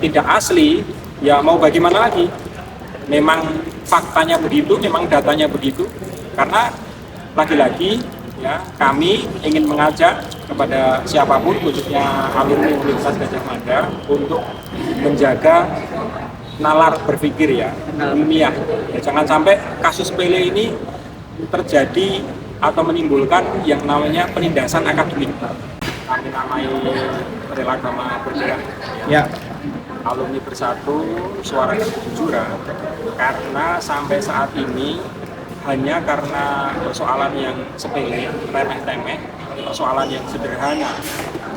tidak asli, ya mau bagaimana lagi? Memang faktanya begitu, memang datanya begitu. Karena lagi-lagi ya kami ingin mengajak kepada siapapun, khususnya alumni Universitas Gadjah Mada, untuk menjaga nalar berpikir ya, ilmiah. Ya, jangan sampai kasus sepele ini terjadi atau menimbulkan yang namanya penindasan akademik. Kami namai Rela Agama Bergerak, Ya. alumni bersatu, suara kejujuran, karena sampai saat ini hanya karena persoalan yang sepele, remeh-temeh, persoalan yang sederhana,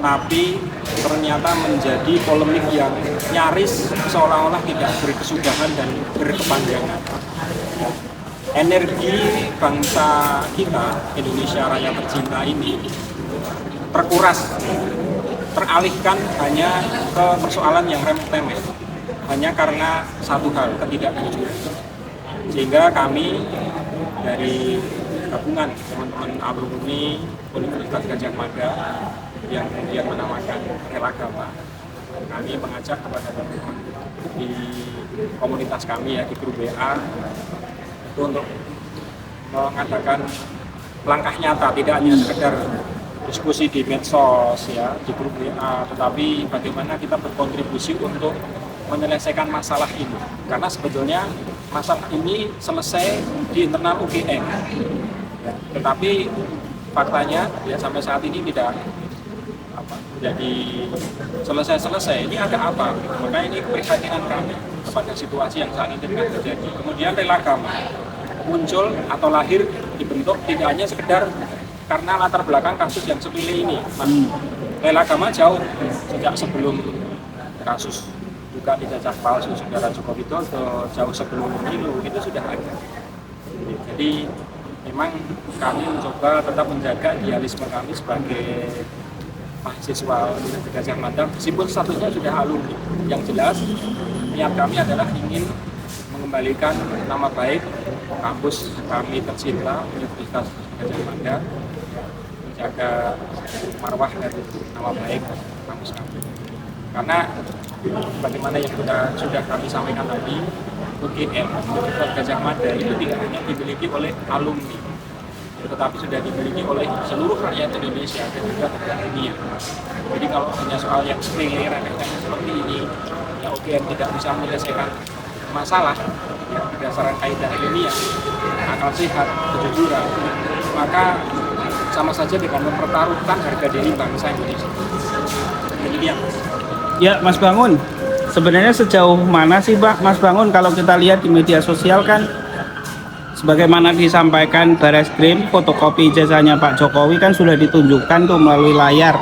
tapi ternyata menjadi polemik yang nyaris seolah-olah tidak berkesudahan dan berkepanjangan. Energi bangsa kita, Indonesia Raya tercinta ini, terkuras, teralihkan hanya ke persoalan yang remeh-temeh, hanya karena satu hal, ketidakjujuran. Sehingga kami dari gabungan teman-teman alumni Universitas Gadjah Mada yang kemudian menamakan Rela Agama, kami mengajak kepada teman-teman di komunitas kami ya, di grup WA, itu untuk mengadakan langkah nyata, tidak hanya sekedar diskusi di medsos ya, di grup WA, tetapi bagaimana kita berkontribusi untuk menyelesaikan masalah ini. Karena sebetulnya masalah ini selesai di internal UGM, ya, tetapi faktanya ya sampai saat ini tidak jadi selesai. Ini ada apa? Maka ini keprihatinan kami kepada situasi yang saat ini tengah terjadi. Kemudian Rela Agama muncul atau lahir, dibentuk tidak hanya sekedar karena latar belakang kasus yang sepele ini. Rela Agama jauh sejak sebelum kasus juga ijazah palsu saudara Joko Widodo, jauh sebelum pemilu itu sudah ada. Jadi memang kami mencoba tetap menjaga idealisme kami sebagai mahasiswa Universitas Gadjah Mada, meskipun statusnya sudah alumni. Yang jelas niat kami adalah ingin mengembalikan nama baik kampus kami tercinta Universitas Gadjah Mada, menjaga marwah dan nama baik kampus kami. Karena bagaimana yang sudah kami sampaikan tadi, UGM Universitas Gadjah Mada itu tidak hanya dimiliki oleh alumni, tetapi sudah dimiliki oleh seluruh rakyat Indonesia dan juga dunia. Jadi kalau hanya soal yang sepele remeh-temeh seperti ini, ya UGM tidak bisa menyelesaikan masalah ya, berdasarkan kaidah ilmiah, akal sehat, kejujuran, maka sama saja dengan mempertaruhkan harga diri bangsa Indonesia. Demikian. Ya, Mas Bangun. Sebenarnya sejauh mana sih, Pak, Mas Bangun, kalau kita lihat di media sosial kan sebagaimana disampaikan Bareskrim, fotokopi ijazahnya Pak Jokowi kan sudah ditunjukkan tuh melalui layar.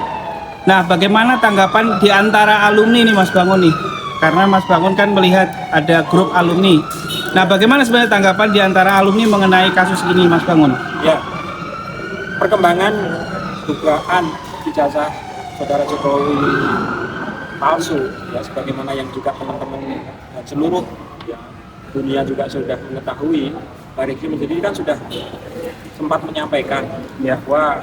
Nah, bagaimana tanggapan di antara alumni nih Mas Bangun nih? Karena Mas Bangun kan melihat ada grup alumni. Nah, bagaimana sebenarnya tanggapan di antara alumni mengenai kasus ini Mas Bangun? Ya, perkembangan dugaan ijazah saudara Jokowi palsu, ya sebagaimana yang juga teman-teman dan seluruh ya, dunia juga sudah mengetahui. Bareskrim sendiri kan sudah sempat menyampaikan ya, bahwa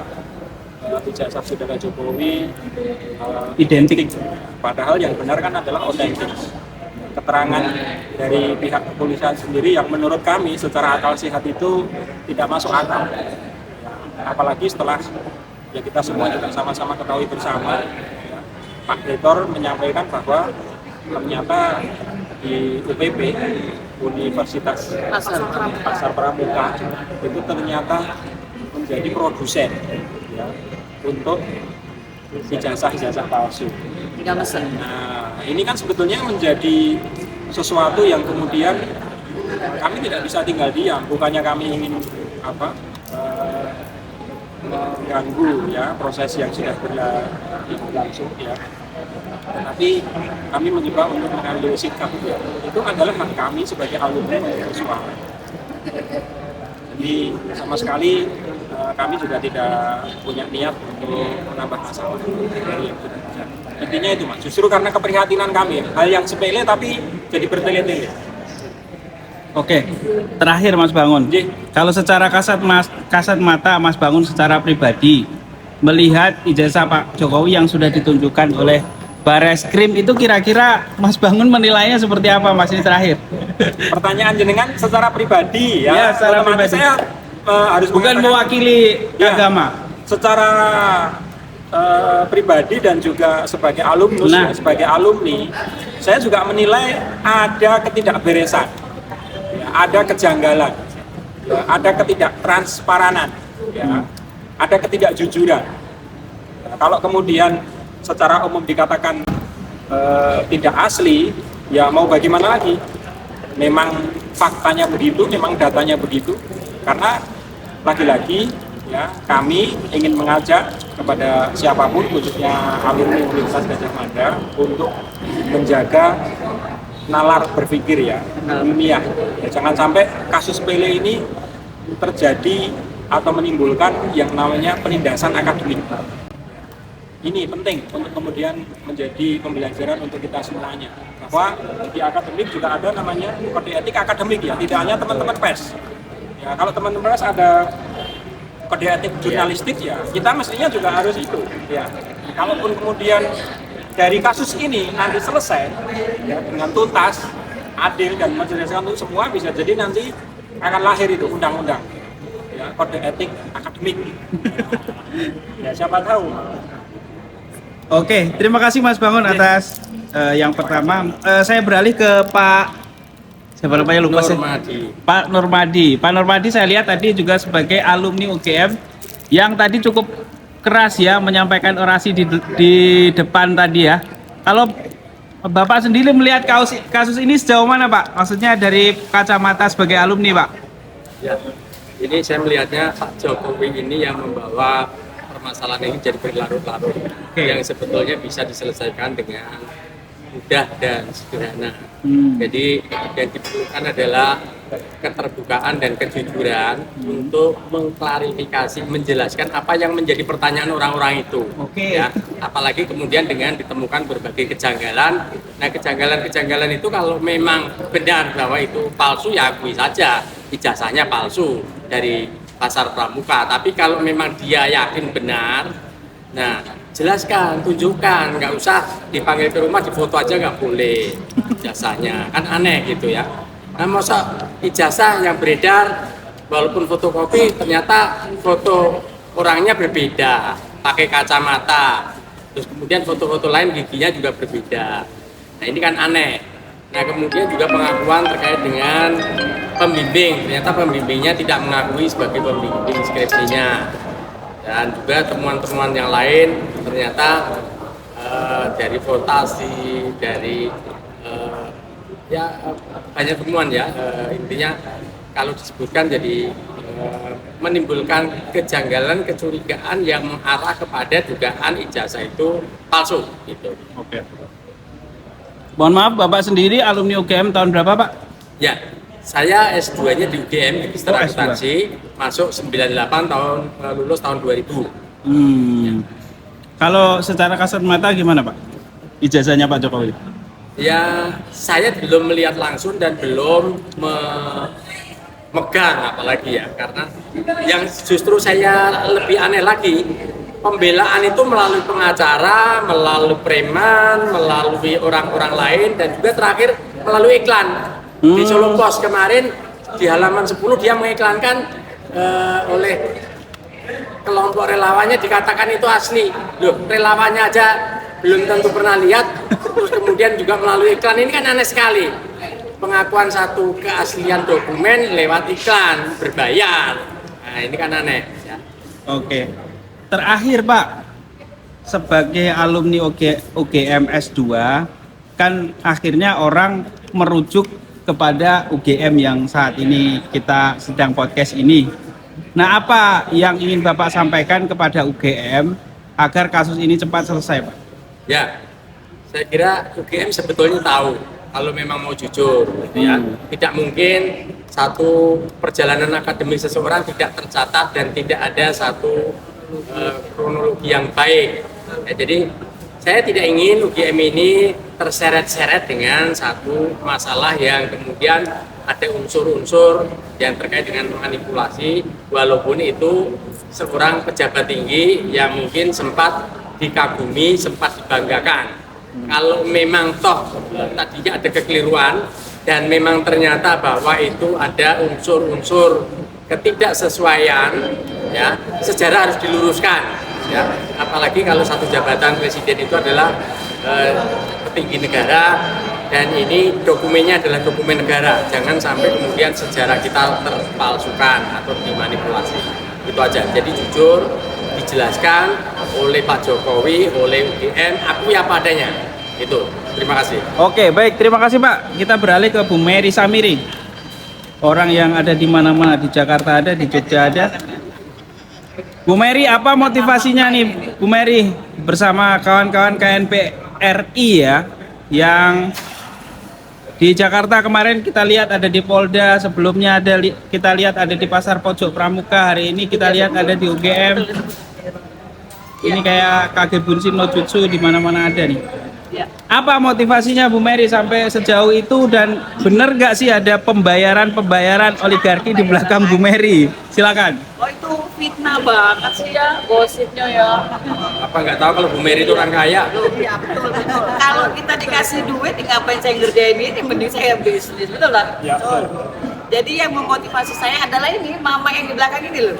ijazah saudara Jokowi Identik. padahal yang benar kan adalah otentik. Keterangan dari pihak kepolisian sendiri yang menurut kami secara akal sehat itu tidak masuk akal. Apalagi setelah ya kita semua juga sama-sama ketahui bersama, ya, Pak Rektor menyampaikan bahwa ternyata di UPP Universitas Pasar Pramuka itu ternyata menjadi produsen ya, untuk ijazah palsu. Nah, ini kan sebetulnya menjadi sesuatu yang kemudian kami tidak bisa tinggal diam. Bukannya kami ingin mengganggu ya proses yang sudah berlangsung ya. Tapi kami mencoba untuk mengambil sikap ya. Itu adalah hak kami sebagai alumni untuk bersuara. Jadi sama sekali kami juga tidak punya niat untuk menambah masalah dari yang sudah terjadi. Intinya itu Mas, justru karena keprihatinan kami, hal yang sepele tapi jadi bertele-tele. Oke, terakhir Mas Bangun. Kalau secara kasat mata Mas Bangun secara pribadi melihat ijazah Pak Jokowi yang sudah ditunjukkan oleh Bareskrim itu kira-kira Mas Bangun menilainya seperti apa Mas ini terakhir? Pertanyaan jenengan secara pribadi ya. Ya, secara Otomatis pribadi. saya harus Bukan mengatakan mewakili Ya. agama. secara pribadi dan juga sebagai alumnus, Nah. sebagai alumni, saya juga menilai ada ketidakberesan, ya, ada kejanggalan, ya, ada ketidaktransparan, ya, ada ketidakjujuran. Ya, kalau kemudian secara umum dikatakan tidak asli, ya mau bagaimana lagi? Memang faktanya begitu, memang datanya begitu, karena lagi-lagi ya kami ingin mengajak kepada siapapun khususnya alumni Universitas Gadjah Mada untuk menjaga nalar berpikir ya ilmiah. Ya, jangan sampai kasus sepele ini terjadi atau menimbulkan yang namanya penindasan akademik. Ini penting untuk kemudian menjadi pembelajaran untuk kita semuanya, bahwa di akademik juga ada namanya kode etik akademik ya, tidak hanya teman-teman pers. Ya, kalau teman-teman pers ada kode etik jurnalistik ya, kita mestinya juga harus itu. Ya, kalaupun kemudian dari kasus ini nanti selesai ya, dengan tuntas, adil dan menjelaskan untuk semua, bisa jadi nanti akan lahir itu undang-undang ya, kode etik akademik. Ya, siapa tahu. Oke, terima kasih Mas Bangun atas yang pertama. Saya beralih ke Pak siapa namanya lupa saya. Nurmadi. Pak Nurmadi. Pak Nurmadi saya lihat tadi juga sebagai alumni UGM yang tadi cukup keras ya menyampaikan orasi di depan tadi ya. Kalau Bapak sendiri melihat kasus ini sejauh mana Pak? Maksudnya dari kacamata sebagai alumni Pak? Ya, ini saya melihatnya Pak Jokowi ini yang membawa permasalahan ini jadi berlarut-larut, yang sebetulnya bisa diselesaikan dengan mudah dan sederhana. Jadi yang diperlukan adalah keterbukaan dan kejujuran untuk mengklarifikasi, menjelaskan apa yang menjadi pertanyaan orang-orang itu. Oke. Ya, apalagi kemudian dengan ditemukan berbagai kejanggalan. Nah, kejanggalan-kejanggalan itu kalau memang benar bahwa itu palsu, ya akui saja ijazahnya palsu dari pasar pramuka. Tapi kalau memang dia yakin benar, nah jelaskan, tunjukkan, nggak usah dipanggil ke rumah, difoto aja nggak boleh ijazahnya, kan aneh gitu ya. Nah, masa ijazah yang beredar walaupun fotokopi ternyata foto orangnya berbeda, pakai kacamata, terus kemudian foto-foto lain giginya juga berbeda. Nah, ini kan aneh. Nah, kemudian juga pengakuan terkait dengan pembimbing, ternyata pembimbingnya tidak mengakui sebagai pembimbing skripsinya. Dan juga temuan-temuan yang lain ternyata dari votasi, dari banyak temuan ya, intinya kalau disebutkan jadi menimbulkan kejanggalan, kecurigaan yang mengarah kepada dugaan ijazah itu palsu gitu. Oke. Mohon maaf, Bapak sendiri alumni UGM tahun berapa, Pak? Ya, saya S2-nya di UGM di S2. Akuntansi, masuk 98 tahun, lulus tahun 2000. Kalau secara kasat mata gimana, Pak? Ijazahnya Pak Jokowi? Ya, saya belum melihat langsung dan belum memegang apalagi ya, karena yang justru saya lebih aneh lagi, pembelaan itu melalui pengacara, melalui preman, melalui orang-orang lain, dan juga terakhir melalui iklan. Di Solo Pos kemarin di halaman 10 dia mengiklankan oleh kelompok relawannya, dikatakan itu asli. Loh, relawannya aja belum tentu pernah lihat, terus kemudian juga melalui iklan. Ini kan aneh sekali. Pengakuan satu keaslian dokumen lewat iklan berbayar. Nah, ini kan aneh ya. Oke. Terakhir, Pak, sebagai alumni UGM S2, kan akhirnya orang merujuk kepada UGM yang saat ini kita sedang podcast ini. Nah, apa yang ingin Bapak sampaikan kepada UGM agar kasus ini cepat selesai, Pak? Ya, saya kira UGM sebetulnya tahu kalau memang mau jujur, ya, tidak mungkin satu perjalanan akademik seseorang tidak tercatat dan tidak ada satu kronologi yang baik. Ya, jadi saya tidak ingin UGM ini terseret-seret dengan satu masalah yang kemudian ada unsur-unsur yang terkait dengan manipulasi, walaupun itu seorang pejabat tinggi yang mungkin sempat dikagumi, sempat dibanggakan. Kalau memang toh tadinya ada kekeliruan dan memang ternyata bahwa itu ada unsur-unsur ketidaksesuaian, ya sejarah harus diluruskan, ya apalagi kalau satu jabatan presiden itu adalah petinggi negara dan ini dokumennya adalah dokumen negara, jangan sampai kemudian sejarah kita terpalsukan atau dimanipulasi. Itu aja, jadi jujur dijelaskan oleh Pak Jokowi, oleh UGM, akui apa adanya. Itu, terima kasih. Oke, baik, terima kasih Pak. Kita beralih ke Bu Mary Samiri. Orang yang ada di mana-mana, di Jakarta ada, di Jogja ada. Bu Mary, apa motivasinya nih Bu Mary bersama kawan-kawan KNPRI ya, yang di Jakarta kemarin kita lihat ada di Polda, sebelumnya ada kita lihat ada di Pasar Pojok Pramuka, hari ini kita lihat ada di UGM. Ini kayak Kage Bunshin no Jutsu di mana-mana ada nih. Apa motivasinya Bu Mary sampai sejauh itu, dan bener nggak sih ada pembayaran oligarki di belakang Bu Mary? Silakan. Oh itu fitnah banget sih ya, gosipnya ya. Apa nggak tahu kalau Bu Mary itu orang kaya? Iya betul betul. Kalau kita dikasih duit, ngapain saya ngerjain ini? Mending saya bisnis, betul lah. Ya, betul. Jadi yang memotivasi saya adalah ini mama yang di belakang ini loh.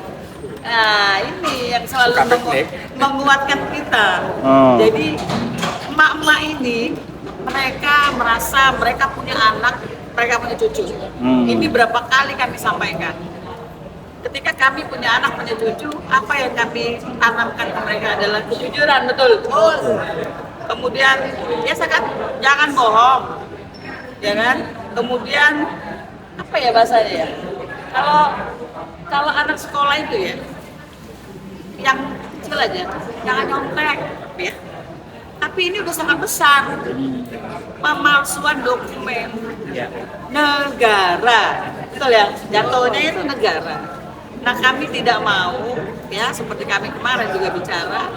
Nah ini yang selalu Suka piknik. menguatkan kita. Oh. Jadi emak-emak ini mereka merasa mereka punya anak, mereka punya cucu. Ini berapa kali kami sampaikan. Ketika kami punya anak, punya cucu, apa yang kami tanamkan ke mereka adalah kejujuran, betul. Kemudian, biasa kan, jangan bohong, ya kan? Kemudian, apa ya bahasanya ya? Kalau anak sekolah itu ya, yang kecil aja, jangan nyontek, ya. Tapi ini udah sangat besar, pemalsuan dokumen negara, betul ya? Jatuhnya itu negara. Nah kami tidak mau, ya seperti kami kemarin juga bicara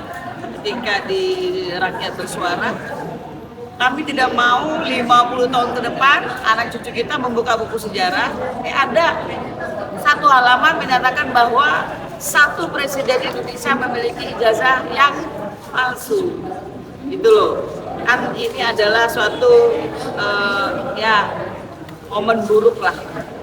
ketika di Rakyat Bersuara, kami tidak mau 50 tahun ke depan anak cucu kita membuka buku sejarah, ada satu halaman menyatakan bahwa satu presiden Indonesia memiliki ijazah yang palsu. Gitu loh, kan ini adalah suatu ya momen buruk lah,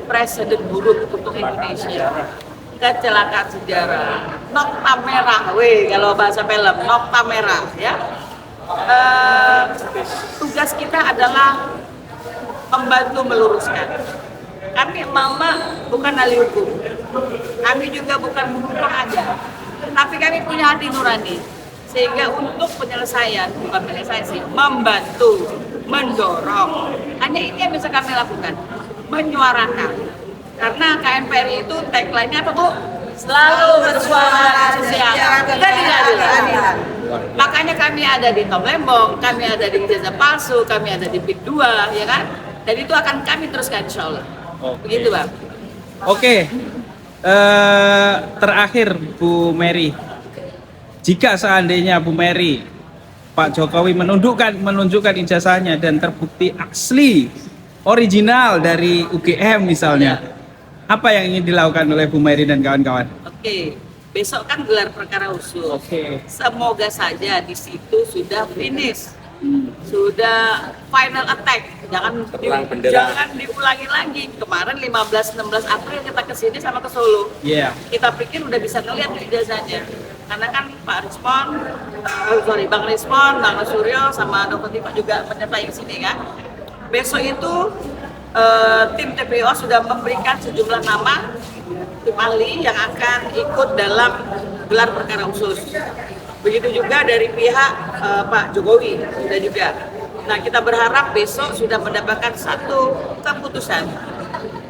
presiden buruk untuk Indonesia, kecelakaan sejarah, nokta merah, kalau bahasa film, nokta merah ya. Tugas kita adalah membantu meluruskan. Kami mama bukan ahli hukum, kami juga bukan pengajar, tapi kami punya hati nurani. Sehingga untuk penyelesaian, bukan penyelesaian sih, membantu, mendorong. Hanya ini yang bisa kami lakukan, menyuarakan. Karena KNPRI itu tagline-nya apa Bu? Selalu bersuara sosial, keadilan. Makanya kami ada di Tom Lembong, kami ada di ijazah palsu, kami ada di PIK 2, ya kan? Dan itu akan kami teruskan insya Allah. Begitu Bang. Oke, terakhir Bu Mary. Jika seandainya Bu Mary, Pak Jokowi menunjukkan ijazahnya dan terbukti asli, original dari UGM misalnya, apa yang ingin dilakukan oleh Bu Mary dan kawan-kawan? Oke, besok kan gelar perkara khusus. Oke. Semoga saja di situ sudah finish, sudah final attack. Jangan diulangi lagi. Kemarin 15-16 April kita kesini sama ke Solo. Iya. Kita pikir udah bisa ngeliat ijazahnya. Karena kan Pak Rismon, Bang Rismon, Bang Suryo, sama Dr. Tifa juga menyertai sini kan. Besok itu tim TPO sudah memberikan sejumlah nama tim ahli yang akan ikut dalam gelar perkara khusus. Begitu juga dari pihak Pak Jokowi sudah juga. Nah kita berharap besok sudah mendapatkan satu keputusan.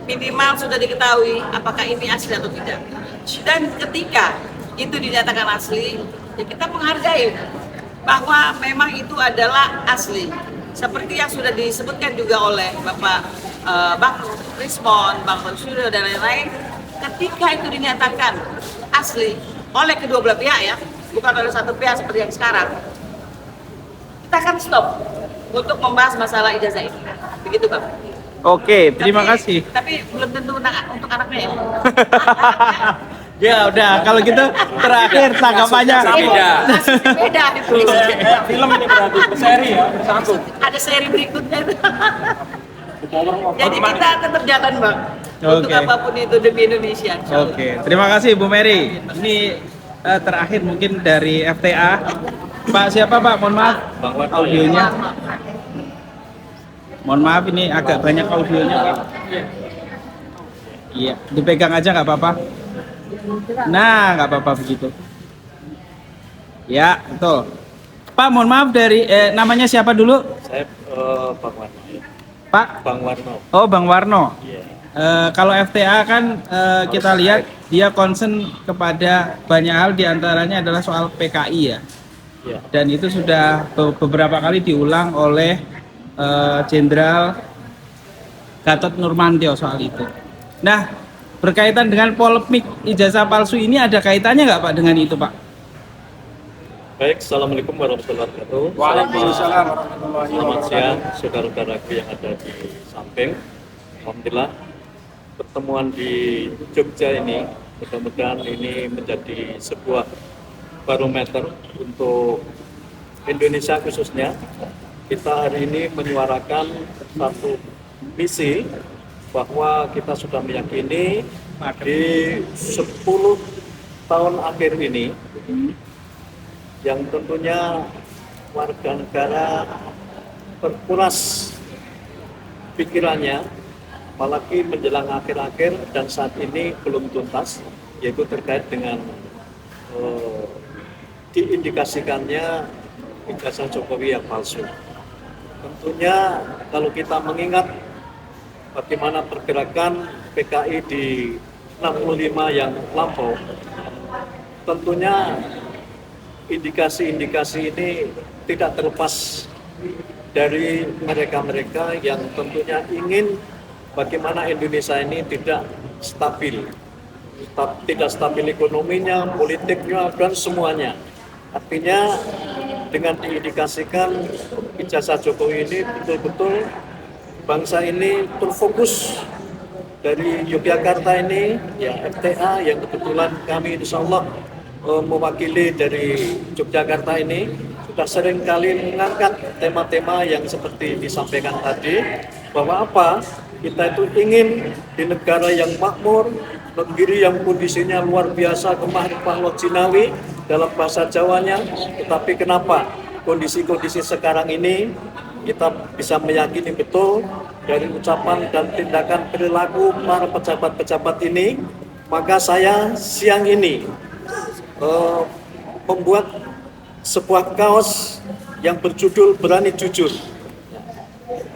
Minimal sudah diketahui apakah ini asli atau tidak. Dan ketika itu dinyatakan asli, ya kita menghargai bahwa memang itu adalah asli. Seperti yang sudah disebutkan juga oleh Bapak Bang Rismon, Bang Suryo dan lain-lain, ketika itu dinyatakan asli oleh kedua belah pihak ya, bukan oleh satu pihak seperti yang sekarang, kita akan stop untuk membahas masalah ijazah ini. Begitu Bang. Oke, terima kasih. Tapi belum tentu untuk anaknya ya. Ya udah, kalau gitu terakhir tanggapannya. Beda. Beda itu. Kayak film ini berarti berseri ya, bersambung. Ada seri berikutnya itu. Power of Jadi kita tetap jalan bang. Untuk Oke. apapun itu demi Indonesia. insya Allah. Oke, terima kasih Bu Mary. Ini terakhir mungkin dari FTA. Pak siapa Pak? Mohon maaf audionya. Mohon maaf ini agak banyak audionya Pak. Iya, dipegang aja nggak apa-apa. Nah, nggak apa-apa begitu. Ya, betul. Pak, mohon maaf dari namanya siapa dulu? Saya Bang Warno. Pak? Bang Warno. Oh, Bang Warno. Iya. Kalau FTA kan kita lihat dia concern kepada banyak hal, diantaranya adalah soal PKI ya. Iya. Dan itu sudah beberapa kali diulang oleh Jenderal Gatot Nurmantio soal itu. Nah, berkaitan dengan polemik ijazah palsu ini ada kaitannya nggak Pak dengan itu Pak? Baik, Assalamualaikum warahmatullahi wabarakatuh. Waalaikumsalam warahmatullahi Selamat wabarakatuh. siang, saudara-saudaraku yang ada di samping. Alhamdulillah, pertemuan di Jogja ini, mudah-mudahan ini menjadi sebuah barometer untuk Indonesia khususnya. Kita hari ini menyuarakan satu misi bahwa kita sudah meyakini di 10 tahun akhir ini yang tentunya warga negara berkuras pikirannya, apalagi menjelang akhir-akhir dan saat ini belum tuntas, yaitu terkait dengan diindikasikannya ijazah Jokowi yang palsu. Tentunya kalau kita mengingat bagaimana pergerakan PKI di 65 yang lampau, tentunya indikasi-indikasi ini tidak terlepas dari mereka-mereka yang tentunya ingin bagaimana Indonesia ini tidak stabil, tidak stabil ekonominya, politiknya, dan semuanya. Artinya dengan diindikasikan ijazah Jokowi ini betul-betul bangsa ini terfokus dari Yogyakarta ini, ya FTA yang kebetulan kami insya Allah mewakili dari Yogyakarta ini sudah sering kali mengangkat tema-tema yang seperti disampaikan tadi, bahwa apa, kita itu ingin di negara yang makmur, negeri yang kondisinya luar biasa, kemah ripah jinawi dalam bahasa Jawanya, tetapi kenapa kondisi-kondisi sekarang ini kita bisa meyakini betul dari ucapan dan tindakan perilaku para pejabat-pejabat ini, maka saya siang ini membuat sebuah kaos yang berjudul Berani Jujur.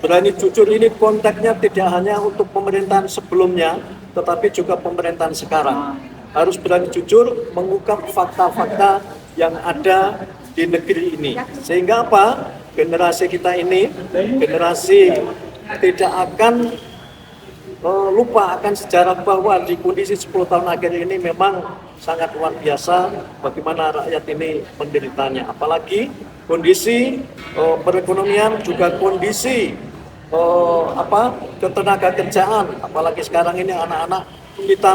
Berani Jujur ini konteksnya tidak hanya untuk pemerintahan sebelumnya, tetapi juga pemerintahan sekarang. Harus berani jujur mengungkap fakta-fakta yang ada di negeri ini. Sehingga apa? Generasi kita ini, generasi tidak akan lupa akan sejarah bahwa di kondisi 10 tahun akhir ini memang sangat luar biasa bagaimana rakyat ini menderitanya. Apalagi kondisi perekonomian, juga kondisi ketenaga kerjaan. Apalagi sekarang ini anak-anak kita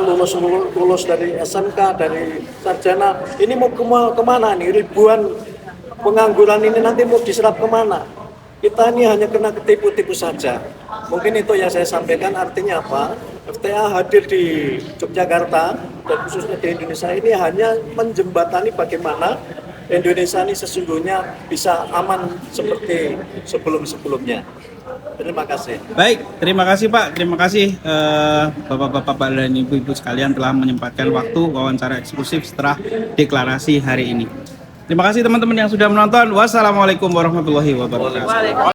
lulus dari SMK, dari sarjana, ini mau kemana nih? Ribuan pengangguran ini nanti mau diserap kemana? Kita ini hanya kena ketipu-tipu saja. Mungkin itu yang saya sampaikan, artinya apa? FTA hadir di Yogyakarta dan khususnya di Indonesia ini hanya menjembatani bagaimana Indonesia ini sesungguhnya bisa aman seperti sebelum-sebelumnya. Terima kasih. Baik, terima kasih Pak. Terima kasih Bapak-bapak dan Ibu-ibu sekalian telah menyempatkan waktu wawancara eksklusif setelah deklarasi hari ini. Terima kasih teman-teman yang sudah menonton. Wassalamualaikum warahmatullahi wabarakatuh.